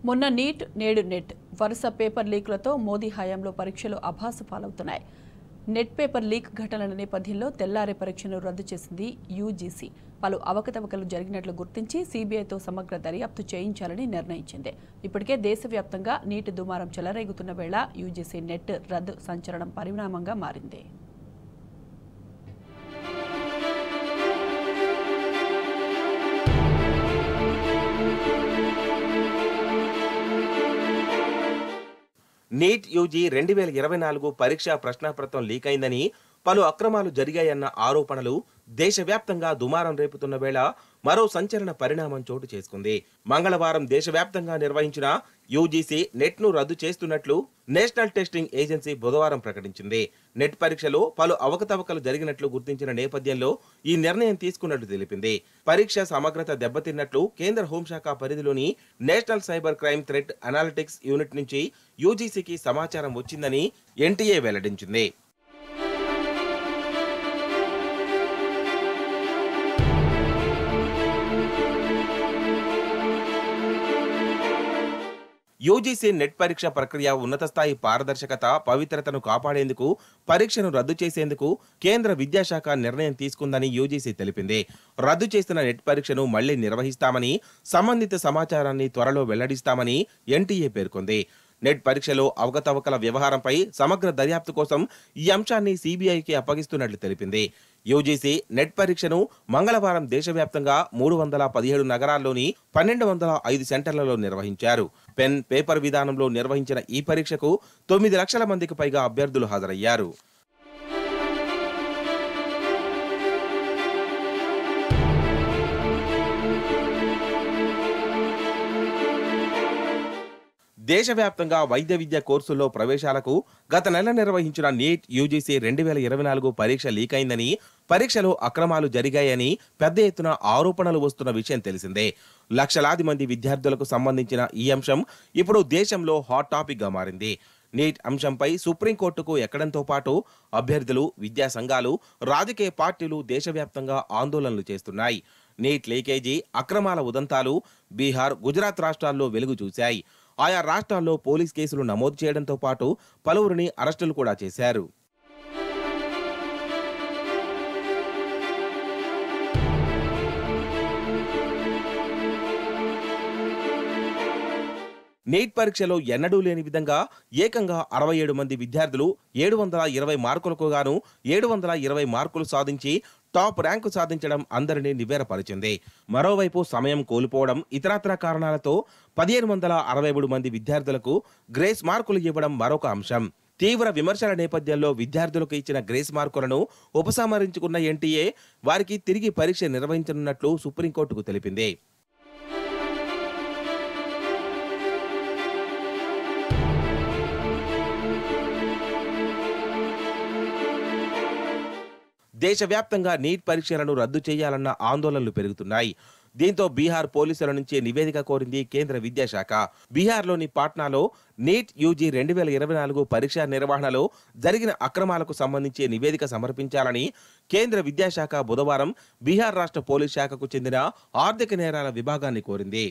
మొన్న నీట్ నేడు నెట్ వరుస పేపర్ లీక్లతో మోదీ హయాంలో పరీక్షలు అభాసు పాలవుతున్నాయి. నెట్ పేపర్ లీక్ ఘటనల నేపథ్యంలో తెల్లారే పరీక్షను రద్దు చేసింది యూజీసీ. పలు అవకతవకలు జరిగినట్లు గుర్తించి సీబీఐతో సమగ్ర దర్యాప్తు చేయించాలని నిర్ణయించింది. ఇప్పటికే దేశవ్యాప్తంగా నీటి దుమారం చెలరేగుతున్న వేళ యూజీసీ నెట్ రద్దు సంచలనం పరిణామంగా మారింది. నీట్ యూజీ 2024 పరీక్షా ప్రశ్నాపత్రం లీక్ అయిందని, పలు అక్రమాలు జరిగాయన్న ఆరోపణలు దేశవ్యాప్తంగా దుమారం రేపుతున్న వేళ మరో సంచలన పరిణామం చోటు చేసుకుంది. మంగళవారం దేశవ్యాప్తంగా నిర్వహించిన యూజీసీ నెట్ ను రద్దు చేస్తున్నట్లు నేషనల్ టెస్టింగ్ ఏజెన్సీ బుధవారం ప్రకటించింది. నెట్ పరీక్షలో పలు అవకతవకలు జరిగినట్లు గుర్తించిన నేపథ్యంలో ఈ నిర్ణయం తీసుకున్నట్లు తెలిపింది. పరీక్ష సమగ్రత దెబ్బతిన్నట్లు కేంద్ర హోంశాఖ పరిధిలోని national cyber crime threat analytics unit నుంచి యూజీసీకి సమాచారం వచ్చిందని ఎన్టీఏ వెల్లడించింది. యూజీసీ నెట్ పరీక్ష ప్రక్రియ ఉన్నత స్థాయి పారదర్శకత, పవిత్రతను కాపాడేందుకు పరీక్షను రద్దు చేసేందుకు కేంద్ర విద్యాశాఖ నిర్ణయం తీసుకుందని యూజీసీ తెలిపింది. రద్దు చేసిన నెట్ పరీక్షను మళ్లీ నిర్వహిస్తామని, సంబంధిత సమాచారాన్ని త్వరలో వెల్లడిస్తామని ఎన్టీఏ పేర్కొంది. నెట్ పరీక్షలో అవకతవకల వ్యవహారంపై సమగ్ర దర్యాప్తు కోసం ఈ అంశాన్ని సీబీఐకి అప్పగిస్తున్నట్లు తెలిపింది. యూజీసీ నెట్ పరీక్షను మంగళవారం దేశవ్యాప్తంగా 317 నగరాల్లోని 1205 సెంటర్లలో నిర్వహించారు. పెన్ పేపర్ విధానంలో నిర్వహించిన ఈ పరీక్షకు 9 లక్షల మందికి పైగా అభ్యర్థులు హాజరయ్యారు. దేశవ్యాప్తంగా వైద్య విద్య కోర్సుల్లో ప్రవేశాలకు గత నెల నిర్వహించిన నీట్ యూజీసీ 2024 పరీక్ష లీక్ అయిందని, పరీక్షలో అక్రమాలు జరిగాయని పెద్ద ఎత్తున ఆరోపణలు వస్తున్న విషయం తెలిసిందే. లక్షలాది మంది విద్యార్థులకు సంబంధించిన ఈ అంశం ఇప్పుడు దేశంలో హాట్ టాపిక్ గా మారింది. నీట్ అంశంపై సుప్రీంకోర్టుకు ఎక్కడంతో పాటు అభ్యర్థులు, విద్యా సంఘాలు, రాజకీయ పార్టీలు దేశవ్యాప్తంగా ఆందోళనలు చేస్తున్నాయి. నీట్ లీకేజీ అక్రమాల ఉదంతాలు బీహార్, గుజరాత్ రాష్ట్రాల్లో వెలుగు చూశాయి. ఆయా రాష్ట్రాల్లో పోలీస్ కేసులు నమోదు చేయడంతో పాటు పలువురిని అరెస్టులు కూడా చేశారు. నీట్ పరీక్షలో ఎన్నడూ లేని విధంగా ఏకంగా 67 మంది విద్యార్థులు 720 మార్కులకు గాను 720 మార్కులు సాధించి టాప్ ర్యాంకు సాధించడం అందరినీ నివ్వెరపరిచింది. మరోవైపు సమయం కోల్పోవడం, ఇతరత్రా కారణాలతో 1563 మంది విద్యార్థులకు గ్రేస్ మార్కులు ఇవ్వడం మరొక అంశం. తీవ్ర విమర్శల నేపథ్యంలో విద్యార్థులకు ఇచ్చిన గ్రేస్ మార్కులను ఉపసంహరించుకున్న ఎన్టీఏ వారికి తిరిగి పరీక్ష నిర్వహించనున్నట్లు సుప్రీంకోర్టుకు తెలిపింది. దేశవ్యాప్తంగా నీట్ పరీక్షలను రద్దు చేయాలన్న ఆందోళనలు పెరుగుతున్నాయి. దీంతో బీహార్ పోలీసుల నుంచి నివేదిక కోరింది కేంద్ర విద్యాశాఖ. బీహార్లోని పాట్నాలో నీట్ యూజీ 2024 పరీక్ష నిర్వహణలో జరిగిన అక్రమాలకు సంబంధించి నివేదిక సమర్పించాలని కేంద్ర విద్యాశాఖ బుధవారం బీహార్ రాష్ట్ర పోలీస్ శాఖకు చెందిన ఆర్థిక నేరాల విభాగాన్ని కోరింది.